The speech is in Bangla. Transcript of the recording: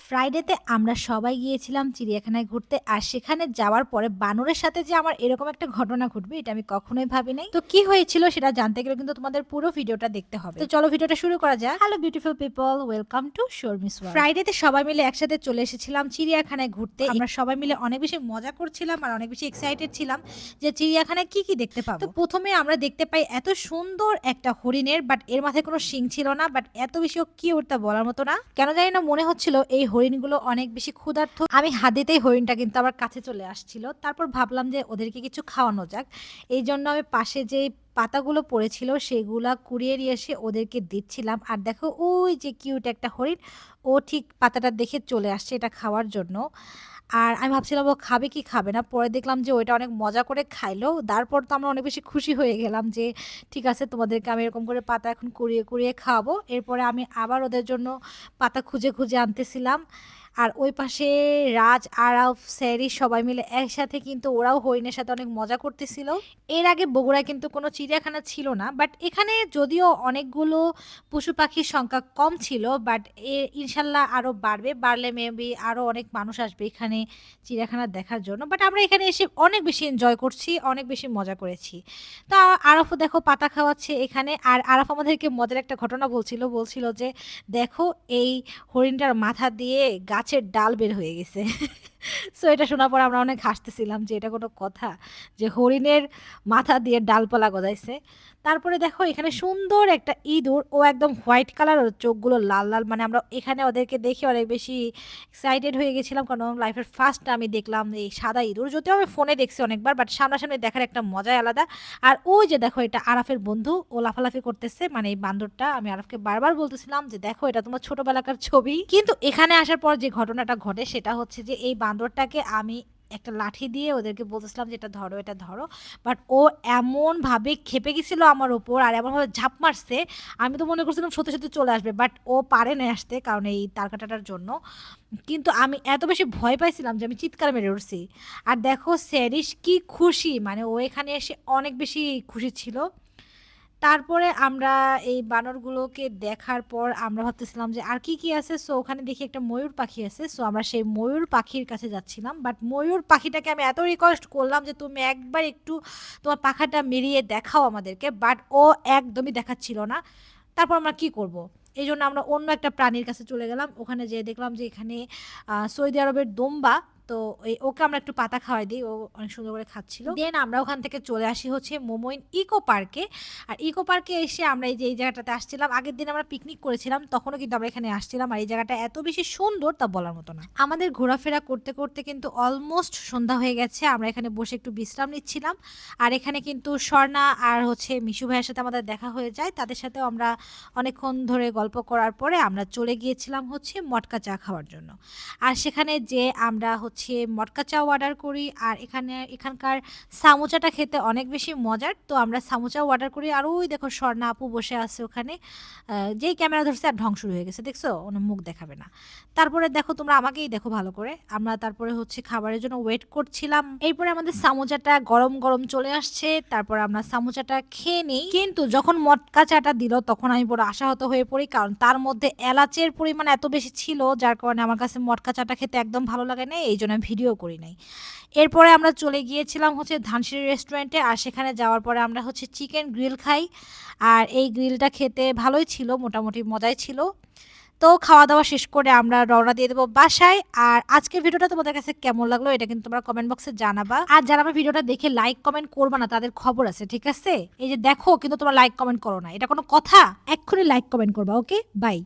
ফ্রাইডেতে আমরা সবাই গিয়েছিলাম চিড়িয়াখানায় ঘুরতে। আর সেখানে যাওয়ার পরে বানরের সাথে যে আমার এরকম একটা ঘটনা ঘটবে এটা আমি কখনোই ভাবি নাই। তো কি হয়েছিল সেটা জানতে গেলে কিন্তু তোমাদের পুরো ভিডিওটা দেখতে হবে। তো চলো ভিডিওটা শুরু করা যাক। Hello beautiful people, welcome to Sharmi's world. ফ্রাইডেতে সবাই মিলে একসাথে চলে এসেছিলাম চিড়িয়াখানায় ঘুরতে। আমরা সবাই মিলে অনেক বেশি মজা করছিলাম আর অনেক বেশি এক্সাইটেড ছিলাম যে চিড়িয়াখানায় কি দেখতে পাবো। তো প্রথমে আমরা দেখতে পাই এত সুন্দর একটা হরিণের, বাট এর মাথায় কোনো শিং ছিল না, বাট এত বেশি কিউট তা বলার মতো না। কেন জানি না মনে হচ্ছিল এই হরিণগুলো অনেক বেশি ক্ষুধার্ত। আমি হাত দিতেই হরিণটা কিন্তু আমার কাছে চলে আসছিল। তারপর ভাবলাম যে ওদেরকে কিছু খাওয়ানো যাক। এই জন্য আমি পাশে যে পাতাগুলো পড়েছিল সেগুলা কুড়িয়ে নিয়ে এসে ওদেরকে দিচ্ছিলাম। আর দেখো ওই যে কিউট একটা হরিণ, ও ঠিক পাতাটা দেখে চলে আসছে এটা খাওয়ার জন্য। আর আমি ভাবছিলাম ও খাবে কি খাবে না, পরে দেখলাম যে ওইটা অনেক মজা করে খাইলো। তারপর তো আমরা অনেক বেশি খুশি হয়ে গেলাম যে ঠিক আছে, তোমাদেরকে আমি এরকম করে পাতা এখন কুড়িয়ে কুড়িয়ে খাওয়াবো। এরপরে আমি আবার ওদের জন্য পাতা খুঁজে খুঁজে আনতেছিলাম। আর ওই পাশে রাজ, আরাফ, স্যারি সবাই মিলে একসাথে কিন্তু ওরাও হরিণের সাথে অনেক মজা করতেছিল। এর আগে বগুড়ায় কিন্তু কোনো চিড়িয়াখানা ছিল না, বাট এখানে যদিও অনেকগুলো পশু পাখির সংখ্যা কম ছিল, বাট ইনশাল্লাহ আরও বাড়বে। বাড়লে মেবি আরও অনেক মানুষ আসবে এখানে চিড়িয়াখানা দেখার জন্য। বাট আমরা এখানে এসে অনেক বেশি এনজয় করছি, অনেক বেশি মজা করেছি। তা আরাফও দেখো পাতা খাওয়াচ্ছে এখানে। আর আরাফ আমাদেরকে মজার একটা ঘটনা বলছিল যে দেখো এই হরিণটার মাথা দিয়ে গাছের ডাল বের হয়ে গেছে। সো এটা শোনার পর আমরা অনেক হাসতেছিলাম যে এটা কোনো কথা, যে হরিণের মাথা দিয়ে ডালপালা গজাইছে। তারপরে দেখো এখানে সুন্দর একটা ইঁদুর, ও একদম হোয়াইট কালার, ওর চোখগুলো লাল লাল। মানে আমরা এখানে ওদেরকে দেখে অনেক বেশি এক্সাইটেড হয়ে গেছিলাম, কারণ লাইফের ফার্স্ট আমি দেখলাম এই সাদা ইঁদুর। যদিও আমি ফোনে দেখছি অনেকবার, বাট সামনাসামনি দেখার একটা মজাই আলাদা। আর ওই যে দেখো এটা আরাফের বন্ধু, ও লাফালাফি করতেছে, মানে এই বান্দরটা। আমি আরাফকে বারবার বলতেছিলাম যে দেখো এটা তোমার ছোটবেলাকার ছবি। কিন্তু এখানে আসার পর যে ঘটনাটা ঘটে সেটা হচ্ছে যে এই বান্দরটাকে আমি একটা লাঠি দিয়ে ওদেরকে বলতেছিলাম যে এটা ধরো এটা ধরো, বাট ও এমন ভাবে খেপে গেছিল আমার উপর আর এমন ভাবে ঝাঁপ মারছে, আমি তো মনে করছিলাম সত্যি সত্যি চলে আসবে, বাট ও পারে না আসতে, কারণ এই তারকাটাটার জন্য। কিন্তু আমি এত বেশি ভয় পাইছিলাম যে আমি চিৎকার মেরে উঠছি। আর দেখো স্যারিস কি খুশি, মানে ও এখানে এসে অনেক বেশি খুশি ছিল। তারপরে আমরা এই বানরগুলোকে দেখার পর আমরা ভাবতেছিলাম যে আর কি কি আছে। সো ওখানে দেখি একটা ময়ূর পাখি আছে। সো আমরা সেই ময়ূর পাখির কাছে যাচ্ছিলাম, বাট ময়ূর পাখিটাকে আমি এত রিকোয়েস্ট করলাম যে তুমি একবার একটু তোমার পাখাটা মেরিয়ে দেখাও আমাদেরকে, বাট ও একদমই দেখাচ্ছিল না। তারপর আমরা কি করব, এই জন্য আমরা অন্য একটা প্রাণীর কাছে চলে গেলাম। ওখানে যেয়ে দেখলাম যে এখানে সৌদি আরবের দোম্বা। তো ওকে আমরা একটু পাতা খাওয়াই দিই, ও অনেক সুন্দর করে খাচ্ছিল। দেন আমরা ওখান থেকে চলে আসি হচ্ছে মোমোইন ইকো পার্কে। আর ইকো পার্কে এসে আমরা এই যে এই জায়গাটাতে আসছিলাম, আগের দিন আমরা পিকনিক করেছিলাম তখনও কিন্তু আমরা এখানে আসছিলাম। আর এই জায়গাটা এত বেশি সুন্দর তা বলার মতো না। আমাদের ঘোরাফেরা করতে করতে কিন্তু অলমোস্ট সন্ধ্যা হয়ে গেছে। আমরা এখানে বসে একটু বিশ্রাম নিচ্ছিলাম। আর এখানে কিন্তু স্বর্ণা আর হচ্ছে মিশু ভাইয়ের সাথে আমাদের দেখা হয়ে যায়, তাদের সাথেও আমরা অনেকক্ষণ ধরে গল্প করার পরে আমরা চলে গিয়েছিলাম হচ্ছে মটকা চা খাওয়ার জন্য। আর সেখানে যে আমরা হচ্ছে মটকা চা অর্ডার করি। আর এখানকার সামোচাটা খেতে অনেক বেশি মজার, তো আমরা সামোচা অর্ডার করি। আর ওই দেখো স্বর্ণা আপু বসে আছে ওখানে, যেই ক্যামেরা ধরছে আর ঢং শুরু হয়ে গেছে, দেখছো ওনার মুখ দেখাবে না। তারপরে দেখো তোমরা আমাকেই দেখো ভালো করে, আমরা তারপরে হচ্ছে খাবারের জন্য ওয়েট করছিলাম। এরপরে আমাদের সামোচাটা গরম গরম চলে আসছে, তারপর আমরা সামোচাটা খেয়ে নিই। কিন্তু যখন মটকা চাটা দিল তখন আমি বড় আশাহত হয়ে পড়ি, কারণ তার মধ্যে এলাচের পরিমাণ এত বেশি ছিল যার কারণে আমার কাছে মটকা চাটা খেতে একদম ভালো লাগে না, এই জন্য আমি ভিডিও করি নাই। এরপরে আমরা চলে গিয়েছিলাম হচ্ছে ধানসিঁড়ি রেস্টুরেন্টে। আর সেখানে যাওয়ার পরে আমরা হচ্ছে চিকেন গ্রিল খাই। আর এই গ্রিলটা খেতে ভালোই ছিল, মোটামুটি মজাই ছিল। তো খাওয়া দাওয়া শেষ করে আমরা রওনা দিয়ে দেবো বাসায়। আর আজকের ভিডিওটা তোমাদের কাছে কেমন লাগলো এটা কিন্তু তোমরা কমেন্ট বক্সে জানাবা। আর যারা আমার ভিডিওটা দেখে লাইক কমেন্ট করবা না তাদের খবর আছে, ঠিক আছে? এই যে দেখো কিন্তু তোমরা লাইক কমেন্ট করো না, এটা কোনো কথা? এক্ষুনি লাইক কমেন্ট করবা, ওকে? বাই।